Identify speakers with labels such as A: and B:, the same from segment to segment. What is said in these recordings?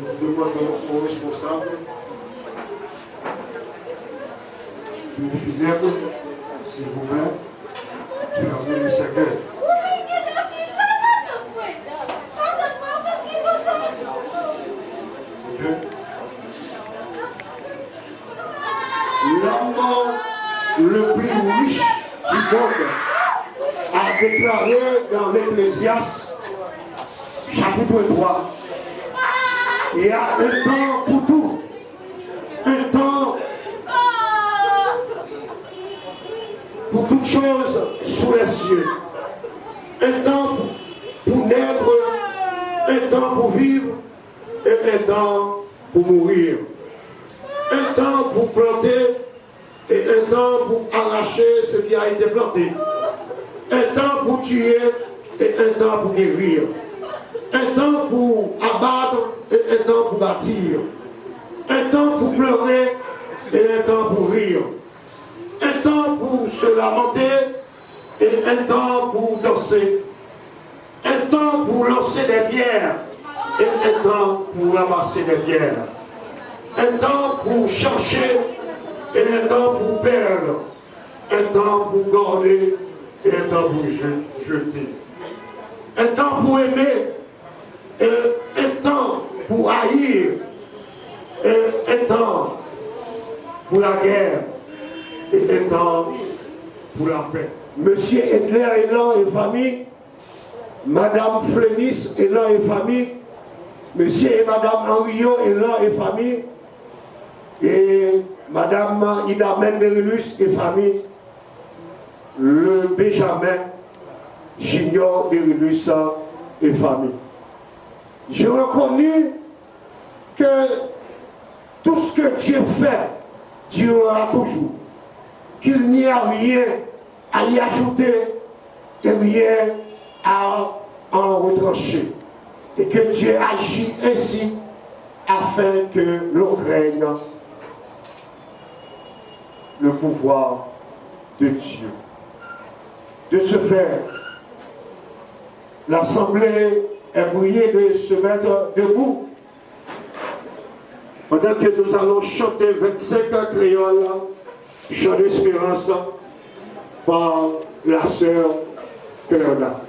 A: Nous demandons aux responsables, du funèbre, s'il vous plaît, fermez les cercueils. L'homme le plus riche du monde a déclaré dans l'Ecclésiaste, chapitre 3, il y a un temps pour tout, un temps pour toutes choses sous les cieux, un temps pour naître, un temps pour vivre et un temps pour mourir, un temps pour planter et un temps pour arracher ce qui a été planté, un temps pour tuer et un temps pour guérir, un temps pour abattre et un temps pour bâtir, un temps pour pleurer et un temps pour rire, un temps pour se lamenter et un temps pour danser, un temps pour lancer des pierres et un temps pour ramasser des pierres, un temps pour chercher et un temps pour perdre, un temps pour garder et un temps pour jeter, un temps pour aimer et un temps pour haïr et un temps pour la guerre et un temps pour la paix. Monsieur Edler Elan et famille, Madame Flémis Elan et famille, Monsieur et Madame Henriot Elan et famille, et Madame Ida Menderilus et famille, le Benjamin Junior Berilus et famille. Je reconnais que tout ce que Dieu fait durera toujours, qu'il n'y a rien à y ajouter et rien à en retrancher, et que Dieu agit ainsi afin que l'on craigne le pouvoir de Dieu. De ce fait, l'Assemblée est priée de se mettre debout pendant que nous allons chanter 25 créoles, chant d'espérance, par la sœur Cléona.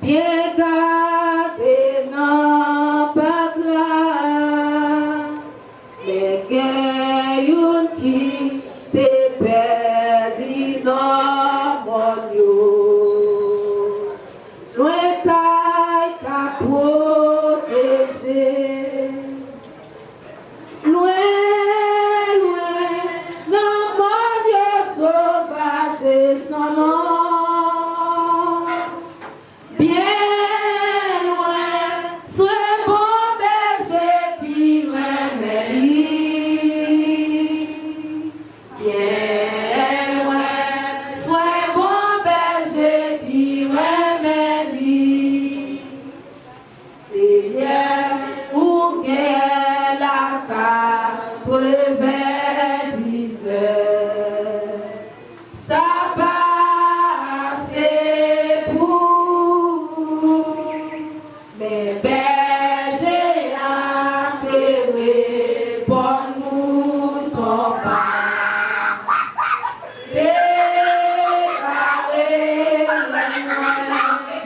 B: Bien gardé dans pas là, les gains qui te perdent dans mon yo, loin ta protéger, loin dans mon yo sauvage sans nom.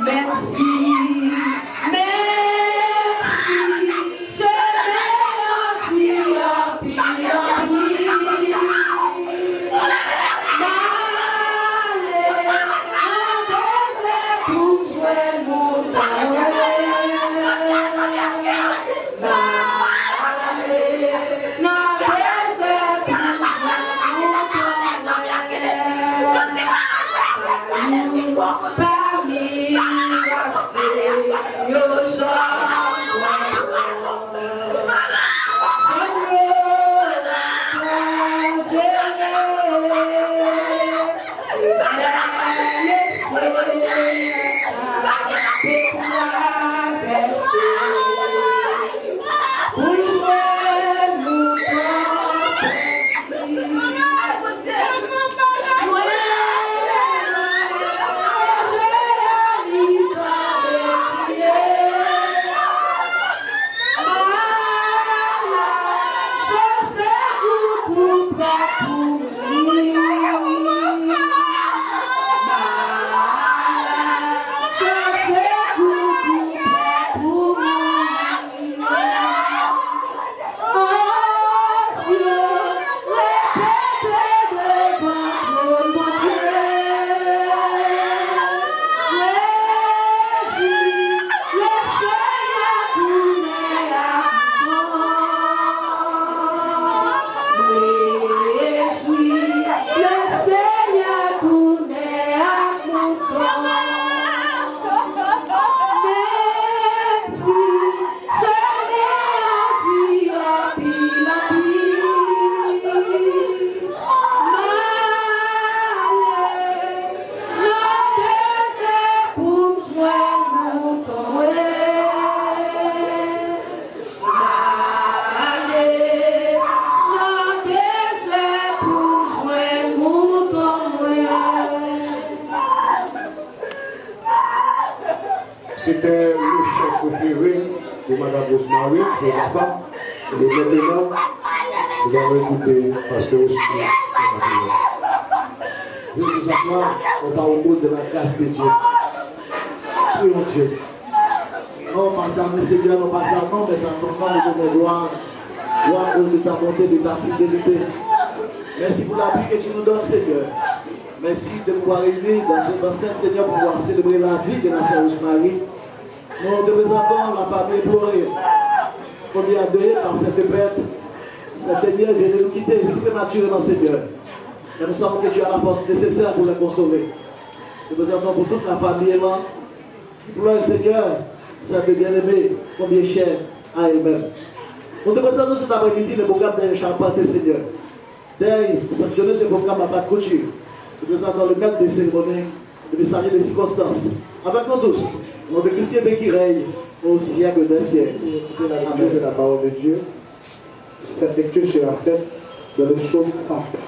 C: Merci,
A: C'était le chef préféré de Mme Rosemary, je ne vois pas. Et maintenant, nous allons écouter Pasteur Ousmane. Je vous acclame, on va au bout de la grâce de Dieu. Prions Dieu. Non, pas ça, mais Seigneur, non, pas ça, non, mais ça, non, mais de nos gloires. Gloire à cause de ta bonté, de ta fidélité. Merci pour la vie que tu nous donnes, Seigneur. Merci de pouvoir réunir dans cette Seigneur pour pouvoir célébrer la vie de la sœur Rosemary. Nous te présentons la famille pleurée, combien adorée par cette bête. Cette dernière vient de nous quitter si prématurément, Seigneur. Et nous savons que tu as la force nécessaire pour la consoler. Nous te présentons pour toute la famille aimante qui pleure, Seigneur, cette bien-aimée, combien chère à elle-même. Nous te présentons cet après-midi le programme de Charpente, Seigneur. D'ailleurs, sanctionner ce programme à pas de couture. Nous présentons le maître des cérémonies, le messager des circonstances. Avec nous tous, nous de Christ qui règne au siècle des siècles.
C: Écoutez la lecture de la parole de Dieu. Cette lecture sera faite dans le psaume 116.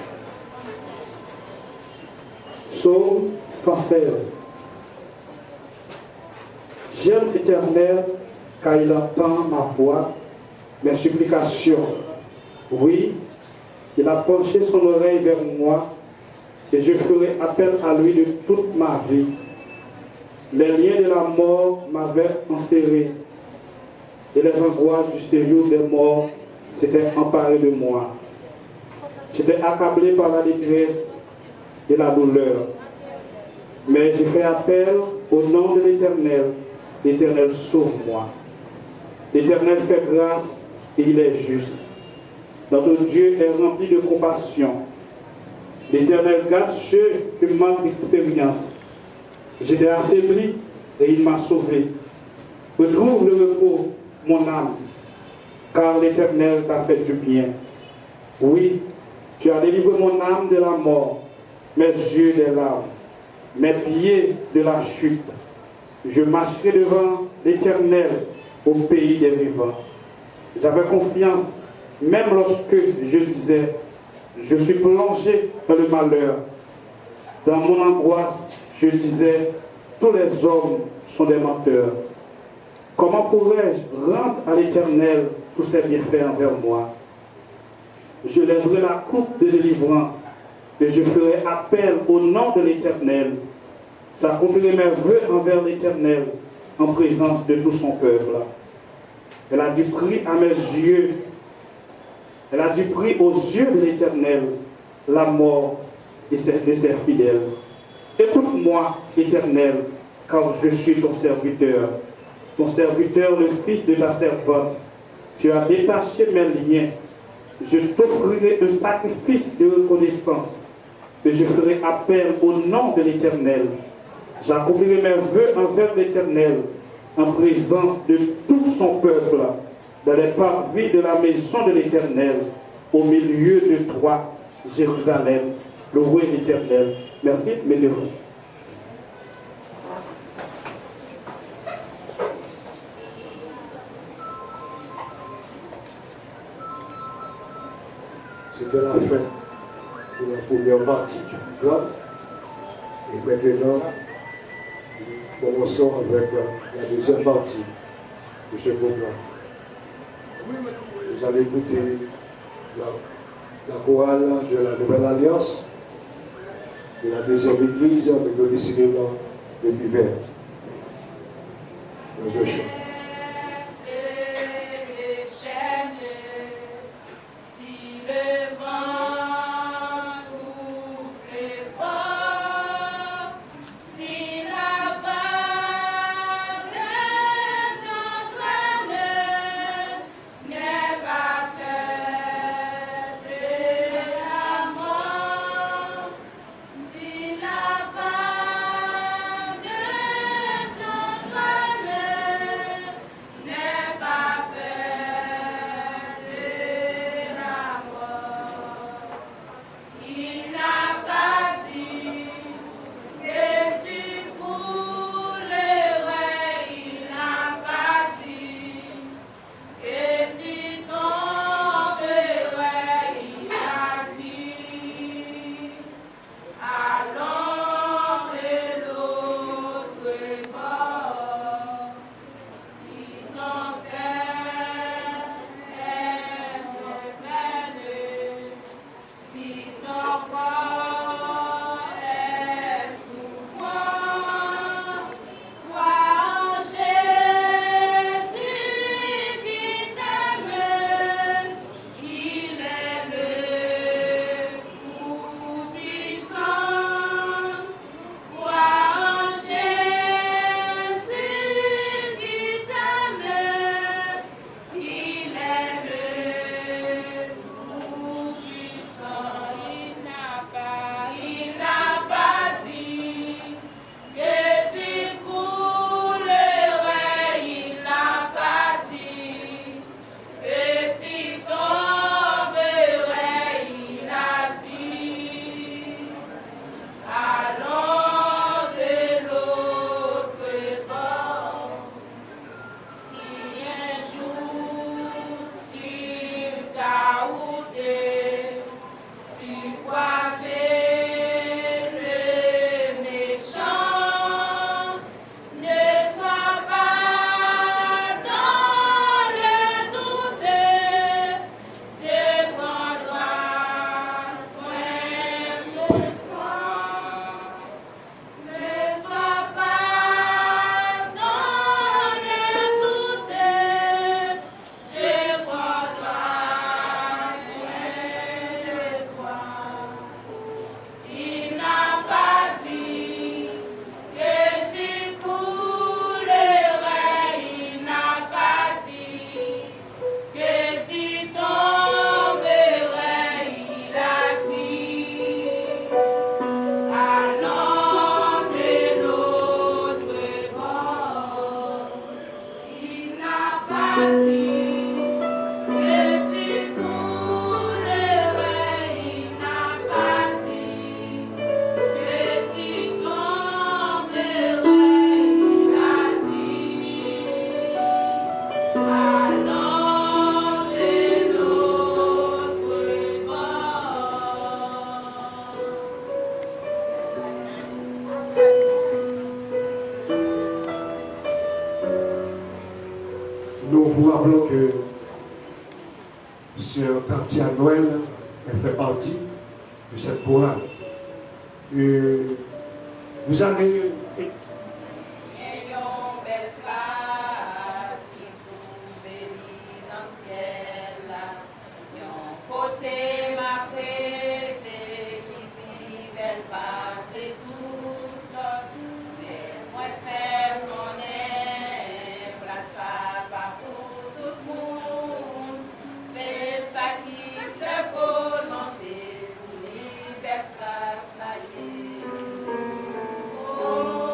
C: Psaume 116. J'aime l'Éternel car il entend ma voix, mes supplications. Oui, il a penché son oreille vers moi et je ferai appel à lui de toute ma vie. Les liens de la mort m'avaient enserré et les angoisses du séjour des morts s'étaient emparées de moi. J'étais accablé par la détresse et la douleur. Mais j'ai fait appel au nom de l'Éternel. L'Éternel sauve-moi. L'Éternel fait grâce et il est juste. Notre Dieu est rempli de compassion. L'Éternel garde ceux qui manquent d'expérience. J'étais affaibli et il m'a sauvé. Retrouve le repos, mon âme, car l'Éternel t'a fait du bien. Oui, tu as délivré mon âme de la mort, mes yeux des larmes, mes pieds de la chute. Je marcherai devant l'Éternel au pays des vivants. J'avais confiance, même lorsque je disais, je suis plongé dans le malheur. Dans mon angoisse, je disais, tous les hommes sont des menteurs. Comment pourrais-je rendre à l'Éternel tous ses bienfaits envers moi? Je lèverai la coupe de délivrance et je ferai appel au nom de l'Éternel. J'accomplirai mes vœux envers l'Éternel en présence de tout son peuple. Elle a du prix à mes yeux. Elle a du prix aux yeux de l'Éternel, la mort de ses fidèles. Écoute-moi, Éternel, car je suis ton serviteur, le fils de ta servante. Tu as détaché mes liens. Je t'offrirai un sacrifice de reconnaissance et je ferai appel au nom de l'Éternel. J'accomplirai mes vœux envers l'Éternel en présence de tout son peuple, dans les parvis de la maison de l'Éternel, au milieu de toi, Jérusalem, le roi l'Éternel. Merci, mettez-vous.
A: C'était la fin de la première partie du programme. Et maintenant, nous commençons avec la deuxième partie de ce programme. Vous allez écouter la chorale de la Nouvelle Alliance, de la deuxième église avec le cinéma de l'hiver. Dans un chant. vous rappelons que Sœur Katia Noël, elle fait partie de cette chorale. Vous allez
B: Oh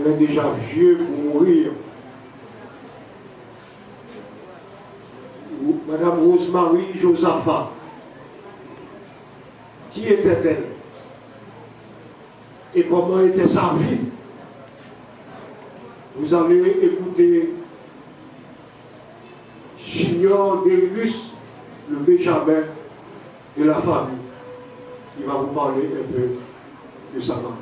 A: elle est déjà vieux pour mourir. Madame Rosemary Josaphat, qui était-elle? Et comment était sa vie? Vous allez écouter Junior Délus, le Benjamin de la famille, qui va vous parler un peu de sa maman.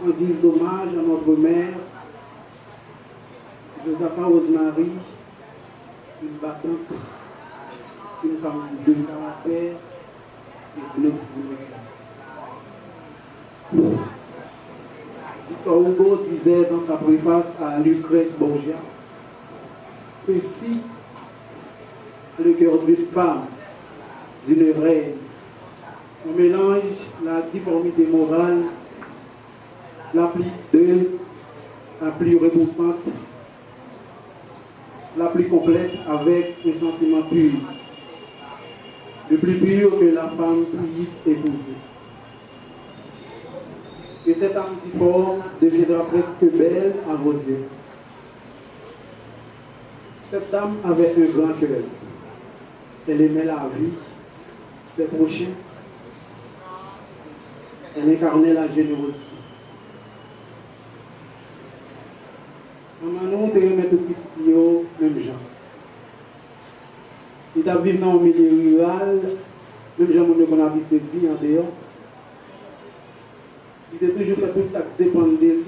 D: En guise d'hommage à notre mère, Josaphat Rosemary, une battante, une femme de caractère et d'une optimisme. Victor Hugo disait dans sa préface à Lucrèce Borgia que si le cœur d'une femme, d'une reine, on mélange la difformité morale, la plus heureuse, la plus repoussante, la plus complète avec un sentiment pur, le plus pur que la femme puisse épouser. Et cette âme difforme deviendra presque belle à vos yeux. Cette dame avait un grand cœur. Elle aimait la vie, ses prochains. Elle incarnait la générosité. Maman, nous remet tout petit même gens. Il a vécu dans le milieu rural, même gens qu'on a vu se dire en dehors. Il a toujours fait tout ça qui dépend de lui.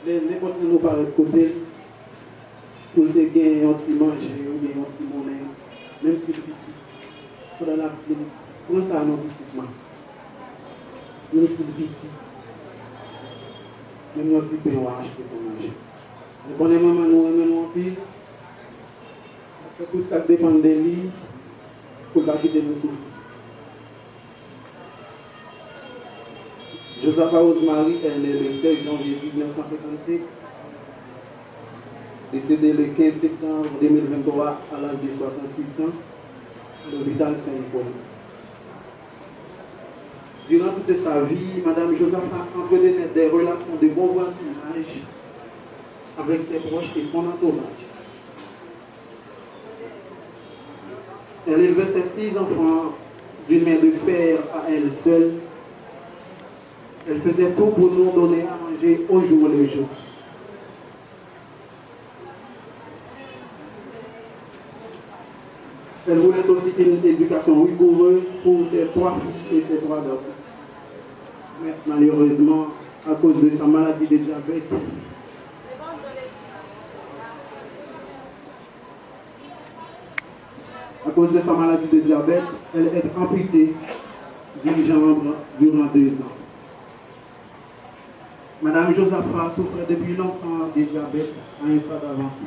D: N'importe qui nous paraît de côté, pour te gagner un petit manger ou bien un petit monnaie, même si c'est petit. Pour la petite, comment ça a nos petits mains? Même si c'est petit. Même un petit pain on va acheter pour manger. Nous connaissons maman, nous aimons en pile. Tout ça dépend de lui pour ne pas quitter nos souffles. Josaphat Rosemary est né le 16 janvier 1955, décédé le 15 septembre 2023 à l'âge de 68 ans à l'hôpital Saint-Paul. Durant toute sa vie, Mme Josaphat entretenait des relations de bon voisinage avec ses proches et son entourage. Elle élevait ses 6 enfants d'une main de fer à elle seule. Elle faisait tout pour nous donner à manger au jour le jour. Elle voulait aussi une éducation rigoureuse pour ses 3 filles et ses 3 garçons. Mais malheureusement, à cause de sa maladie de diabète, elle est amputée d'une jambe durant 2 ans. Madame Josaphat souffrait depuis longtemps de diabète à un stade avancé.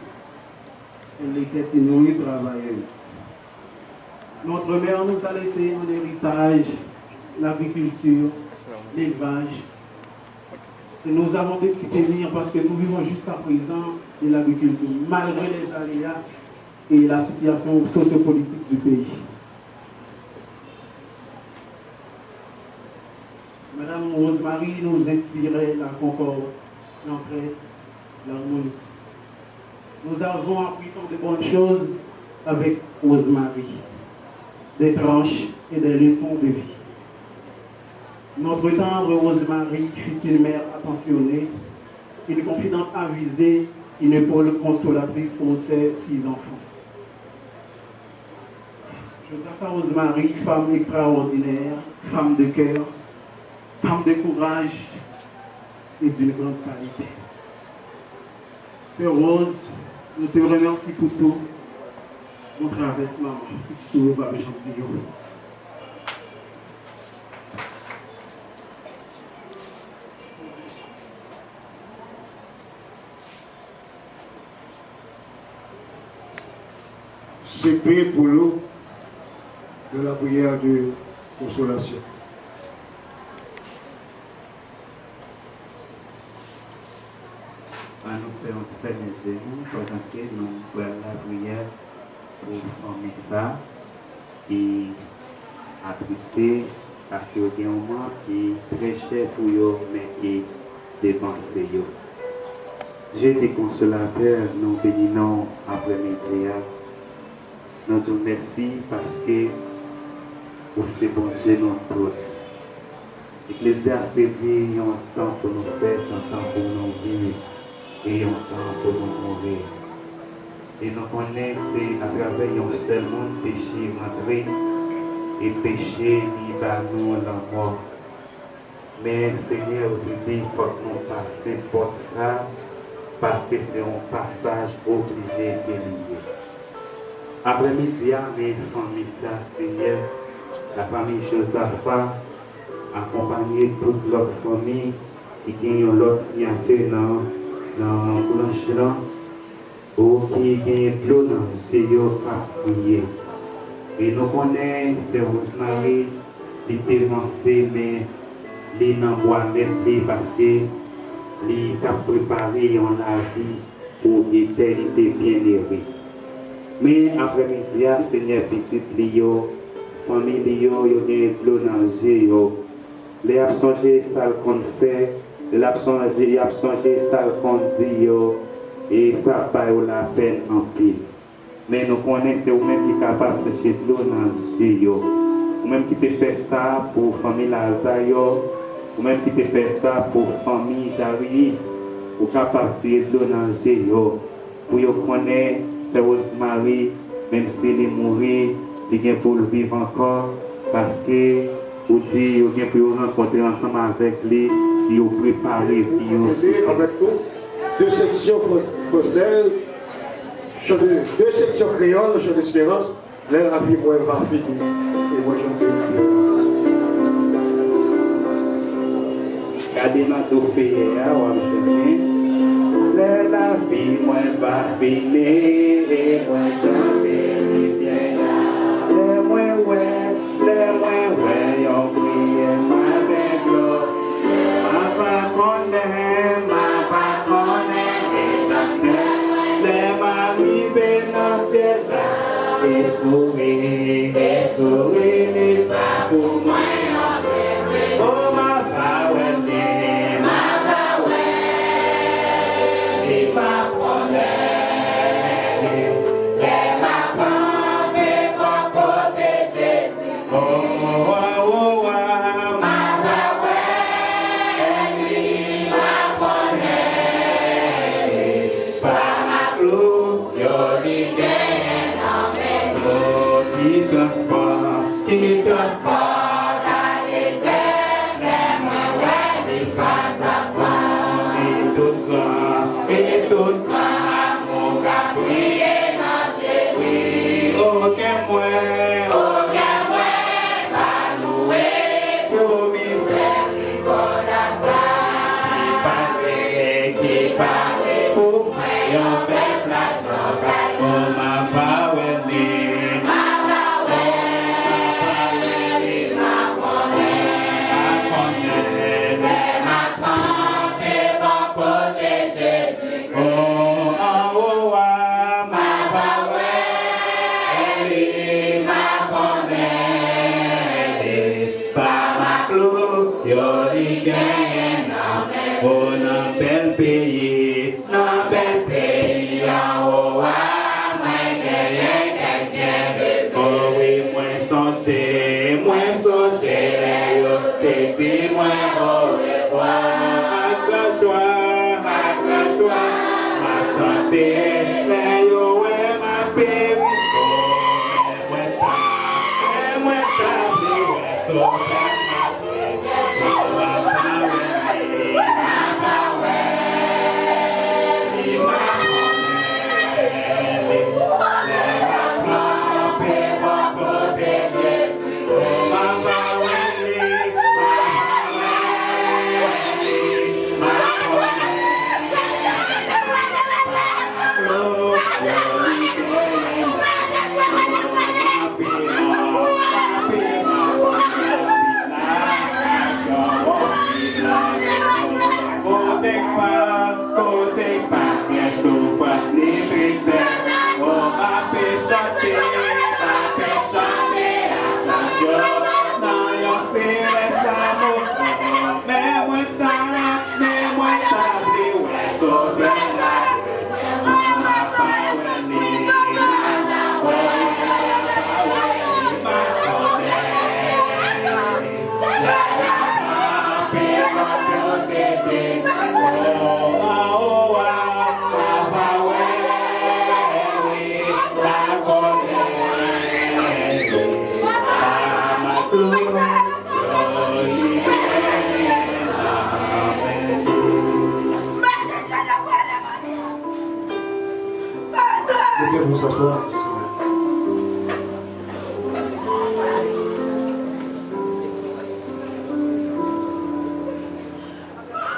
D: Elle était une rude travailleuse. Notre mère nous a laissé en héritage l'agriculture, l'élevage. Et nous avons dû tenir parce que nous vivons jusqu'à présent de l'agriculture, malgré les aléas et la situation sociopolitique du pays. Madame Rosemary nous inspirait la concorde, l'entraide, l'harmonie. Nous avons appris tant de bonnes choses avec Rosemary, des tranches et des leçons de vie. Notre tendre Rosemary fut une mère attentionnée, une confidente avisée, une épaule consolatrice pour ses 6 enfants. Josaphat Rosemary, femme extraordinaire, femme de cœur, femme de courage et d'une grande qualité. Sœur Rose, nous te remercions pour tout. Mon traversement, tout le bas de Champignon.
A: CP pour nous de la prière de consolation.
E: Nous faisons très bien genoux pendant que nous faisons la prière pour former ça et attristé parce qu'il y a un moment qui est très cher pour eux, mais qui est dépensé. Dieu des consolateurs, nous bénissons après-midi. Nous te remercions parce que vous êtes bon Dieu notre. L'Ecclésiaste dit un temps pour nous faire, un temps pour nous vivre et un temps pour nous mourir. Et nous connaissons, c'est à travers un seul monde, péché rentré et péché libre à nous la mort. Mais Seigneur, vous dit qu'il faut que nous passions pour ça parce que c'est un passage obligé de lier. Après-midi, mes familles, ça, Seigneur, la famille Josaphat, accompagner toute l'autre famille qui gagne l'autre signature dans le planche là, ou qui gagne de l'eau dans le Seigneur à prier. Et nous connaissons, c'est Rosemary, qui est avancé, mais les n'en voit mettre parce que les a préparé en la vie pour l'éternité bien-aimée. Mais après-midi, Seigneur, petit Lio, famille Lio, il y a de l'eau dans les yeux. Les absents ça qu'on fait, les absents ça qu'on dit, et ça vaut la peine en pile. Mais nous connaissons vous-même qui est capable de sécher de l'eau dans les yeux. Vous-même qui peut faire ça pour la famille Lazare, vous-même qui peut faire ça pour la famille Jaris, vous capable de sécher de l'eau dans les yeux. Pour vous connaître, c'est Rosemary, même s'il est mort, il est pour le vivre encore, parce que vous dites, vous avez pu rencontrer ensemble avec lui, si vous préparez.
A: Avec nous, deux sections françaises, deux sections créoles, chant d'espérance, l'air à vie, moi, va finir. Et moi, j'en ai.
E: Gardez notre pays, on va chanter. La vie, moi, va finir, et moi, j'en vais bien. Les moins, on prie, ma belle, ma connaît, les maris bénissent, et souris, n'est pas pour moi. Oh, ma parole, et ma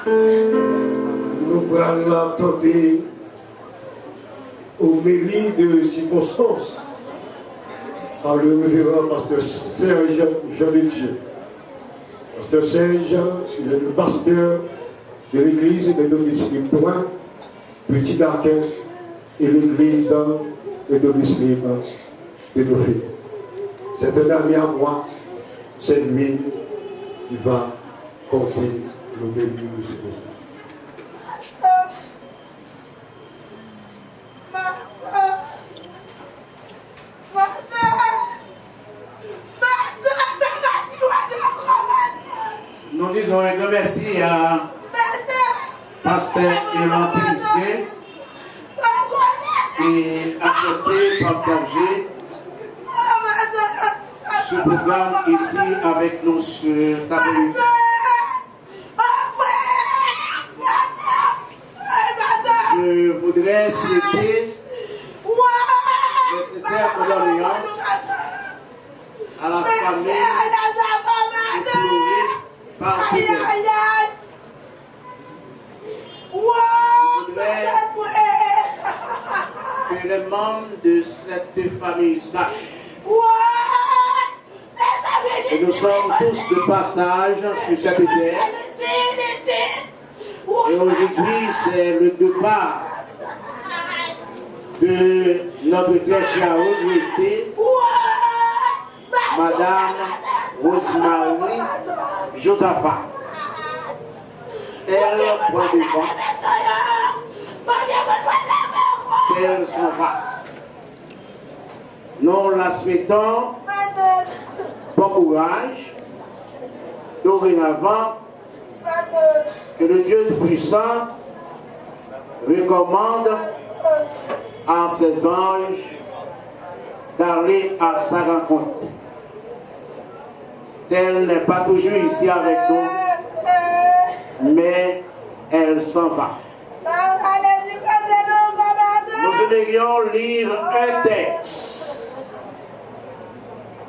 A: Nous allons attendre homélie de circonstance par le révérend pasteur Serge Jean de Dieu. Pasteur Serge, il est le pasteur de l'église de domicile Point, Petit Darquin et l'église de domicile de Dauphine. C'est un ami à moi, c'est lui qui va porter l'homélie de circonstance.
F: Nous disons un grand merci à Pasteur Elan Tristé qui a accepté partager ce programme ici avec nous ce tableau. Je voudrais souhaiter nécessaire condoléances à la famille éprouvée par ce thème. Je voudrais que les membres de cette famille sachent que nous sommes tous de passage sur cette terre. Et aujourd'hui, c'est le départ de notre très chère retraitée, Madame Rosemary Josaphat. Elle prend des vents, elle s'en va. Nous la souhaitons bon courage. Dorénavant, que le Dieu Tout-Puissant recommande à ses anges d'aller à sa rencontre. Elle n'est pas toujours ici avec nous, mais elle s'en va. Nous aimerions lire un texte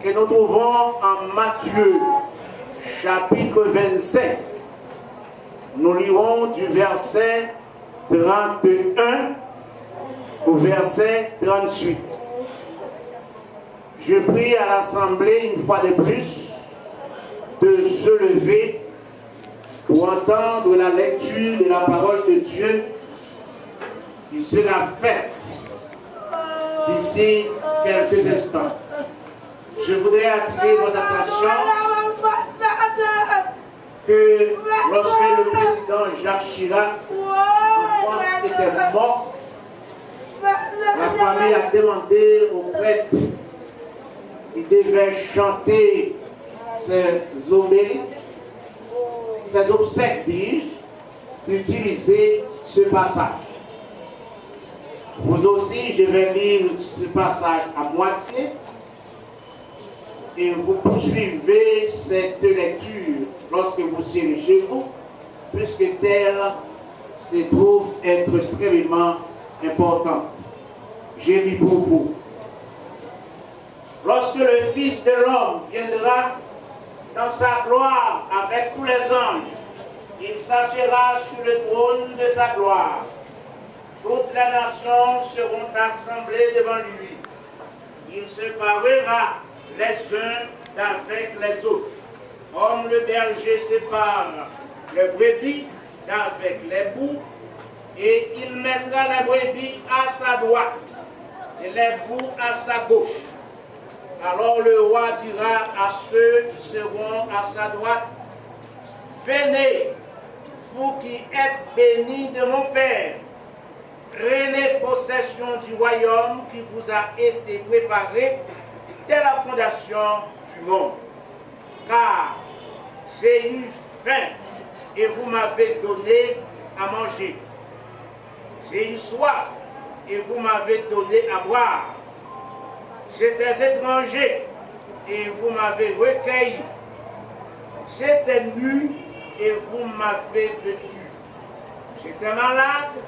F: que nous trouvons en Matthieu, chapitre 25. Nous lirons du verset 31 au verset 38. Je prie à l'Assemblée une fois de plus de se lever pour entendre la lecture de la parole de Dieu qui sera faite d'ici quelques instants. Je voudrais attirer votre attention que lorsque le président Jacques Chirac en France était mort, la famille a demandé au prêtre qui devait chanter ses homélies, ses obsèques, dis-je, d'utiliser ce passage. Vous aussi, je vais lire ce passage à moitié et vous poursuivez cette lecture lorsque vous serez chez vous, puisque tel se trouve être extrêmement important. Je lis pour vous. Lorsque le Fils de l'homme viendra dans sa gloire avec tous les anges, il s'assiera sur le trône de sa gloire. Toutes les nations seront assemblées devant lui. Il séparera les uns d'avec les autres. Comme le berger sépare les brebis d'avec les boucs, et il mettra les brebis à sa droite et les boucs à sa gauche. Alors le roi dira à ceux qui seront à sa droite, venez, vous qui êtes bénis de mon Père, prenez possession du royaume qui vous a été préparé dès la fondation du monde. Car j'ai eu faim et vous m'avez donné à manger. J'ai eu soif et vous m'avez donné à boire. J'étais étranger et vous m'avez recueilli. J'étais nu et vous m'avez vêtu. J'étais malade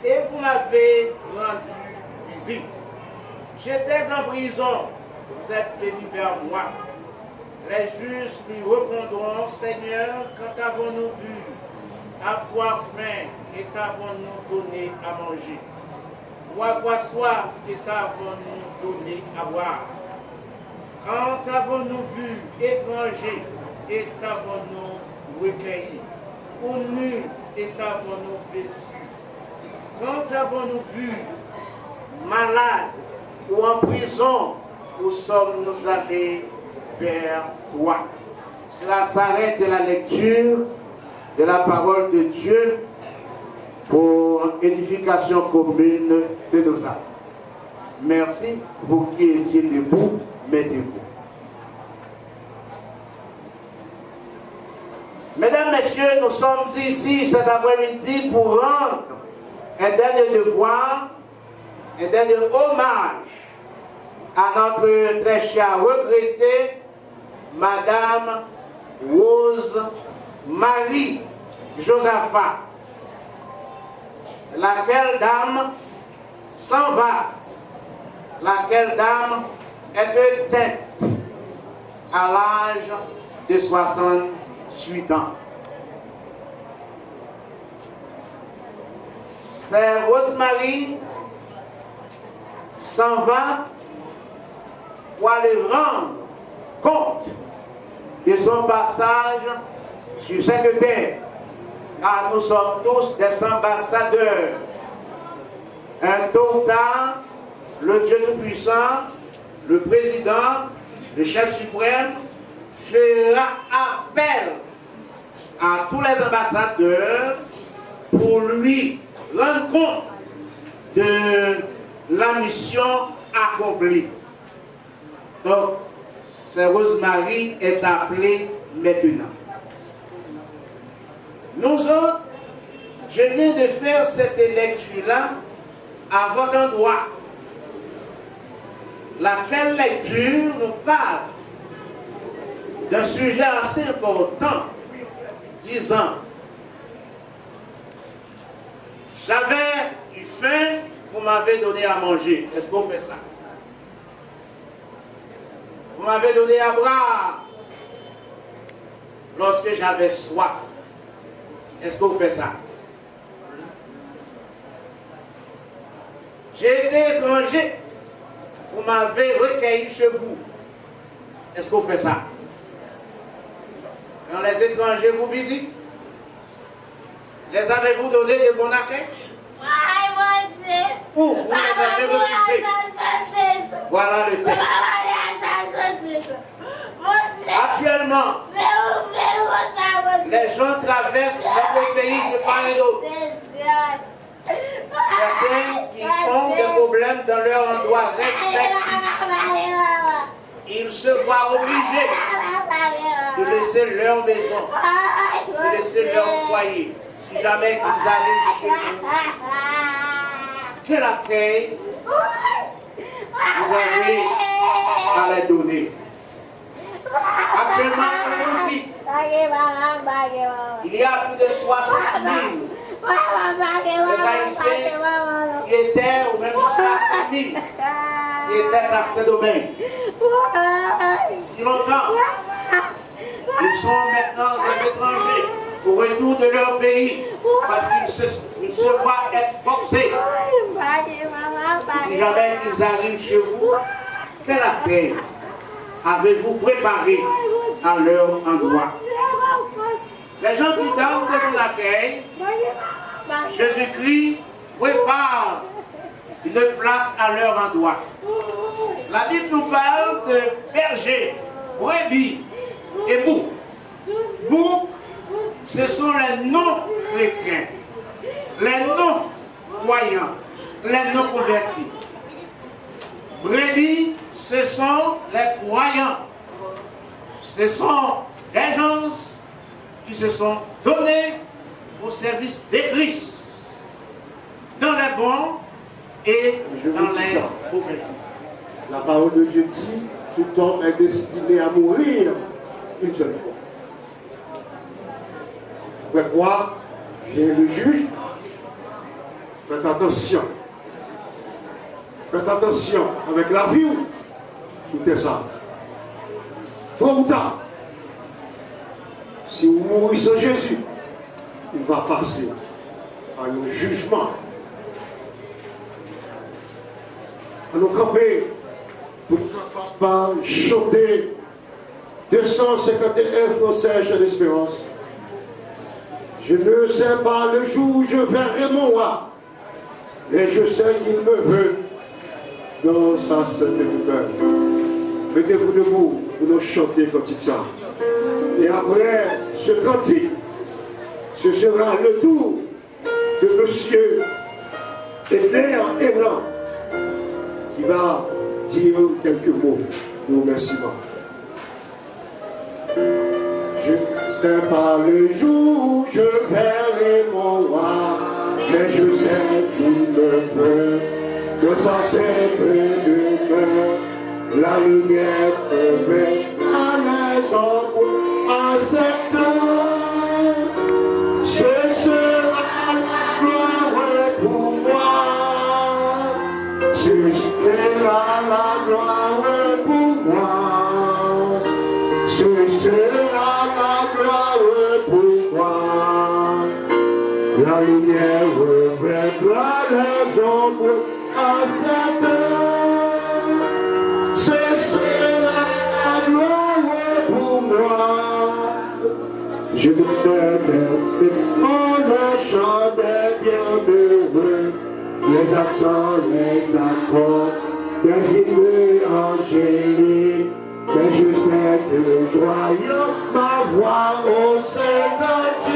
F: et vous m'avez rendu visible. J'étais en prison, vous êtes venus vers moi. Les justes lui répondront, Seigneur, quand avons-nous vu avoir faim et t'avons-nous donné à manger? Ou avoir soif et t'avons-nous donné à boire? Quand avons-nous vu étranger et t'avons-nous recueilli? Ou nu et t'avons-nous vêtu? Quand avons-nous vu malade ou en prison, où sommes-nous allés vers toi? Cela s'arrête de la lecture de la parole de Dieu pour édification commune de nos âmes. Merci, vous qui étiez debout, mettez-vous. Mesdames, Messieurs, nous sommes ici cet après-midi pour rendre un dernier devoir, un dernier hommage à notre très chère retraitée, Madame Rose Marie Josaphat, laquelle dame s'en va, laquelle dame est éteinte à l'âge de 68 ans. Sœur Rosemary s'en va pour aller rendre compte de son passage sur cette terre, car nous sommes tous des ambassadeurs. Un tôt ou tard, le Dieu Tout-Puissant, le président, le chef suprême, fera appel à tous les ambassadeurs pour lui rendre compte de la mission accomplie. Donc, Sœur Rosemary est appelée maintenant. Nous autres, je viens de faire cette lecture-là à votre endroit. Laquelle lecture nous parle d'un sujet assez important, disant: j'avais eu faim, vous m'avez donné à manger. Est-ce qu'on fait ça? Vous m'avez donné à boire lorsque j'avais soif. Est-ce qu'on fait ça? J'ai été étranger, vous m'avez recueilli chez vous. Est-ce qu'on fait ça? Quand les étrangers vous visitent, les avez-vous donné de bon accueil? Ou vous les avez repoussés? Voilà le texte. Actuellement, les gens traversent notre pays de part et d'autre. Certains qui ont des problèmes dans leur endroit respectif, ils se voient obligés de laisser leur maison, de laisser leur foyer, si jamais ils arrivent chez vous. Quel accueil vous avez à les donner? Actuellement, on nous dit, il y a plus de 60 000 les Haïtiens qui étaient, ou même jusqu'à 5 000, qui étaient à Saint-Domingue. Si longtemps, ils sont maintenant des étrangers au retour de leur pays, parce qu'ils se voient être forcés. Si jamais ils arrivent chez vous, quel accueil avez-vous préparé à leur endroit? Les gens qui donnent de mon accueil, Jésus-Christ prépare une place à leur endroit. La Bible nous parle de berger, brebis et bouc. Bouc, ce sont les non-chrétiens, les non-croyants, les non-convertis. Brebis, ce sont les croyants. Ce sont des gens qui se sont donnés au service de Christ, dans les bons et dans les mauvais.
A: La parole de Dieu dit, tout homme est destiné à mourir une seule fois. Après quoi vient le juge. Faites attention. Faites attention avec la vie sous tes armes. Tôt ou tard, si vous mourrez sans Jésus, il va passer à un jugement. À nous camper pour pas chanter 251 français de l'espérance. Je ne sais pas le jour où je verrai mon roi, mais je sais qu'il me veut dans sa sainte demeure. Mettez-vous debout pour nous chanter cantique ça. Et après ce cantique, ce sera le tour de monsieur Edler Elan qui va dire quelques mots de remerciement. Je ne sais pas le jour où je verrai mon roi, mais je sais qu'il me veut de sa sainte demeure. La lumière peut à les ombres à cette heure. Ce sera la gloire pour moi. Ce sera la gloire pour moi. Ce sera la gloire pour moi. La lumière reviendra les ombres à cette heure. Ce sera la gloire pour moi. Je me fais en le chant des bienheureux, les accents, les accords, des hymnes angéliques. Mais je sais que joyeux ma voix au Saint-Baptiste.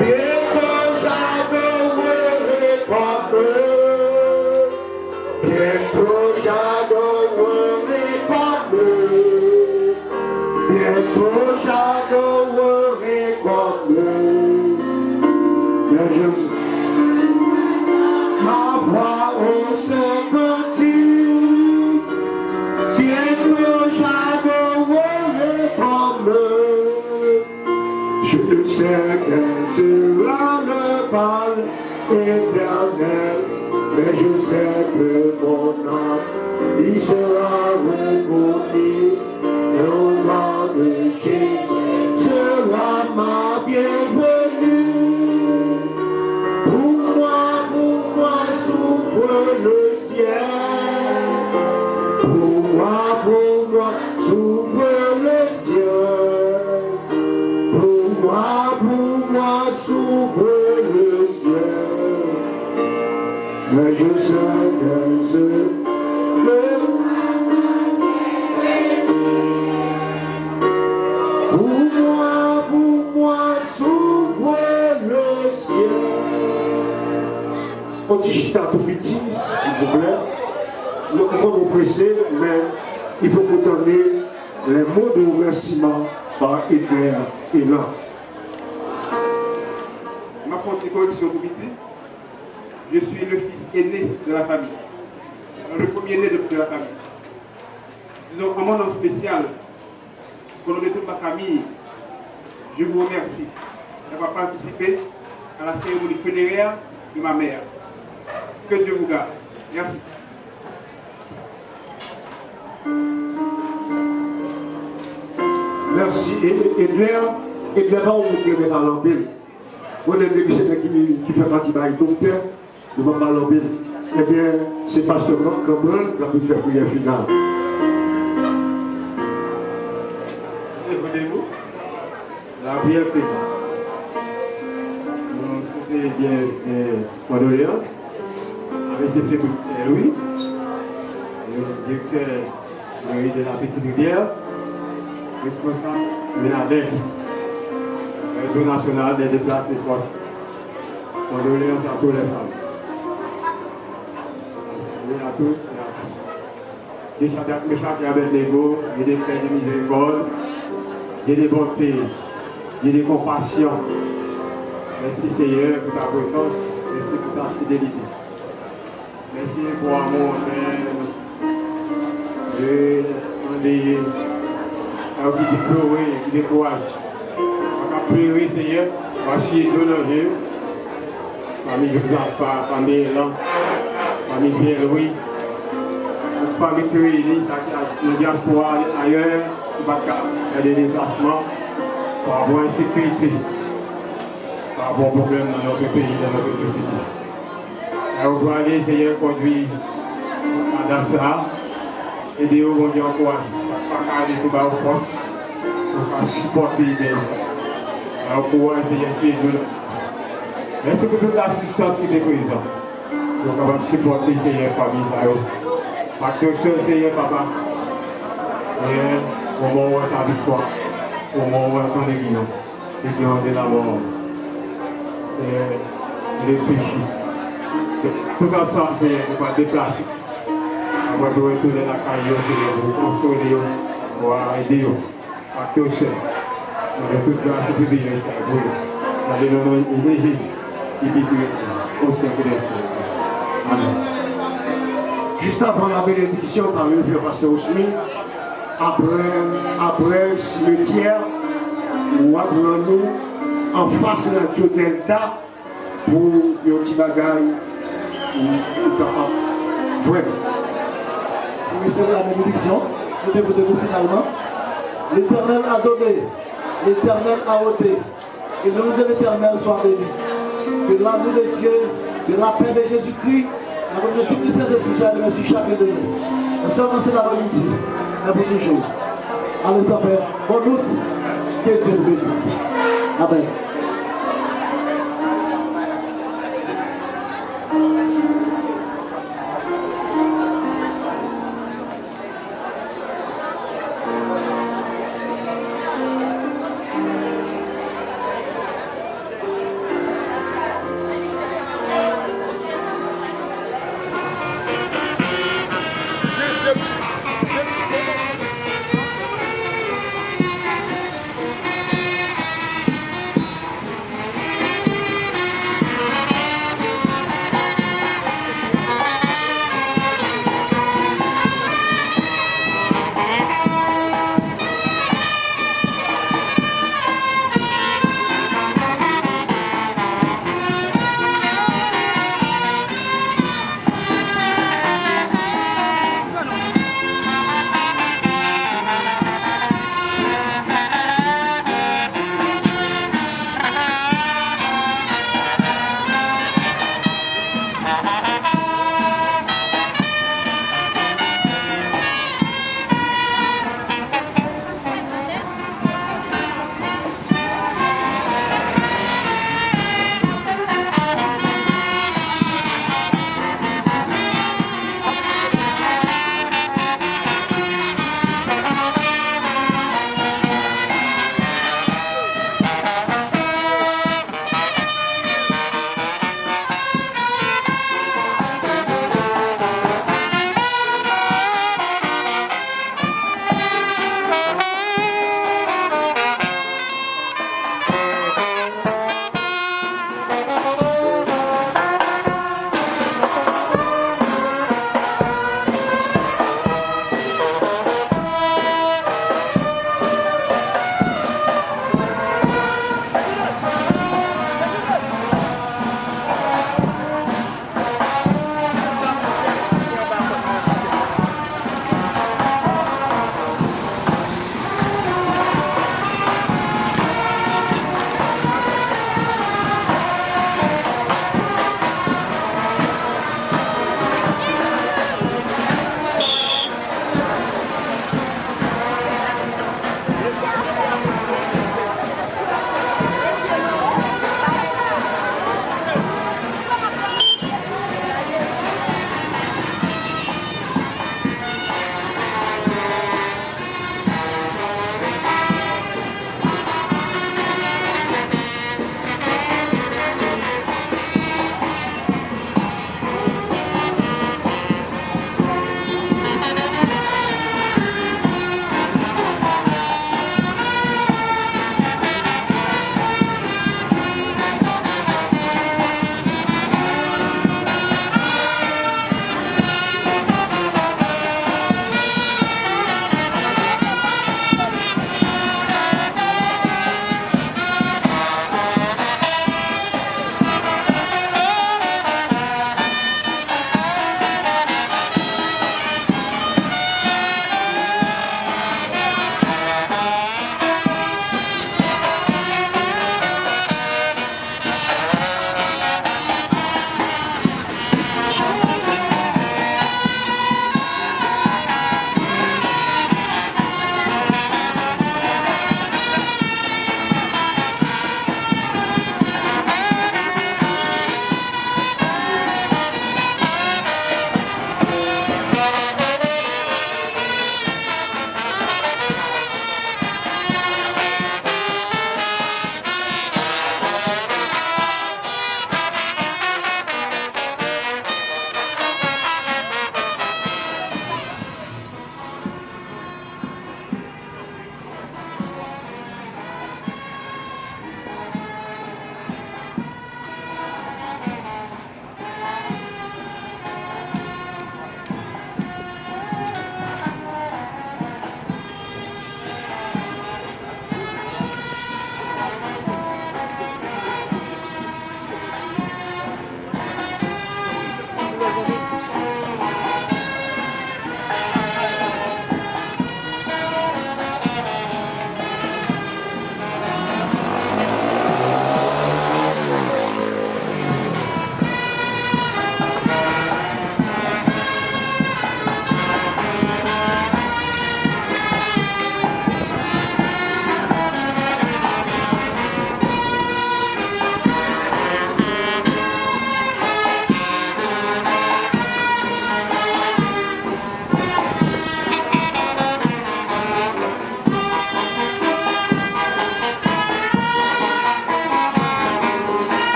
A: Bientôt j'adorerai comme eux. Bientôt j'adorerai comme eux. Bientôt j'adorerai comme eux. Mais je sais ma voix au Saint-Baptiste. Bientôt j'adorerai comme eux. Je ne sais quel sera le bal éternel, mais je sais que mon âme y sera reconnue. Et au nom de Jésus sera ma bienvenue. Pour moi s'ouvre le ciel. Pour moi s'ouvre le ciel. Pour moi s'ouvre le ciel. Mais je sais qu'elle se pour moi s'ouvre le ciel. On dit chita tout petit, s'il vous plaît. Nous pouvons vous presser, mais il faut vous donner les mots de remerciement par Edler Elan.
G: Ma petite correction tout petit. Je suis le fils aîné de la famille. Le premier-né de la famille. Disons, en mon nom spécial, pour le nom de toute ma famille, je vous remercie d'avoir participé à la cérémonie funéraire de ma mère. Que Dieu vous garde. Merci.
A: Merci. Edler va vous dire à l'ambile. Moi, les débuts qui fait partie de docteur, je ne vais pas l'ambile. Eh bien, c'est pas seulement Cameron qui a pu faire prière finale.
C: Écoutez-vous, la prière finale. Nous souhaitons bien condoléances à M. Fébruaire Louis, le directeur de la Petite Rivière, responsable de l'ADES, réseau national des déplacés forcés. Condoléances à tous les femmes. À tous. Des chacun avec l'ego, des traits de miséricorde, des bontés, des compassion. Merci Seigneur pour ta présence, merci pour ta fidélité. Merci pour l'amour, de qui pleurer, qui décourage. On va pleurer Seigneur, on va chier dans nos yeux. Famille Josaphat, famille Elan, famille Pierre-Louis, famille qui réunit, la diaspora ailleurs, il y a des déplacements pour avoir une sécurité.
G: par rapport aux problèmes dans notre pays, dans notre société. Alors, vous allez essayer de conduire Madame Sarah et de vous dire encore, pas garder tout bas aux forces, pour supporter les gens. Alors, pour essayer de faire tout. Merci pour toute l'assistance qui est présente. Donc, on va supporter ces familles. Parce que seul, c'est papa. Et au moment où on est avec toi, au moment où on est avec nous, et qui est d'abord. Et les péchés. Tout ensemble, c'est pour déplacer. On va retourner la caille, pour consoler, pour aider. Parce que c'est. On a toute grâce pour dire ça. Dans le nom de Jésus, il dit que au Saint-Christ. Amen.
A: Juste avant la bénédiction par le vieux pasteur Ousmi, après le cimetière, nous apprenons en face de la Delta pour le petit bagaille bref.
H: Vous recevez la bénédiction, vous dévoutez-vous finalement. L'Éternel a donné, l'Éternel a ôté, et le nom de l'Éternel soit béni. Que l'amour de Dieu, que la paix de Jésus-Christ, la communauté du Saint-Esprit soit merci chacun de nous. Nous sommes dans cette après-midi, mais pour toujours. Allez, ça fait bonne route, que Dieu nous bénisse. Amen.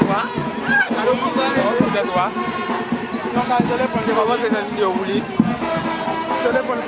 I: droit. Tout droit. Non, ça, téléphone, c'est cette vidéo, vous voulez. Téléphone,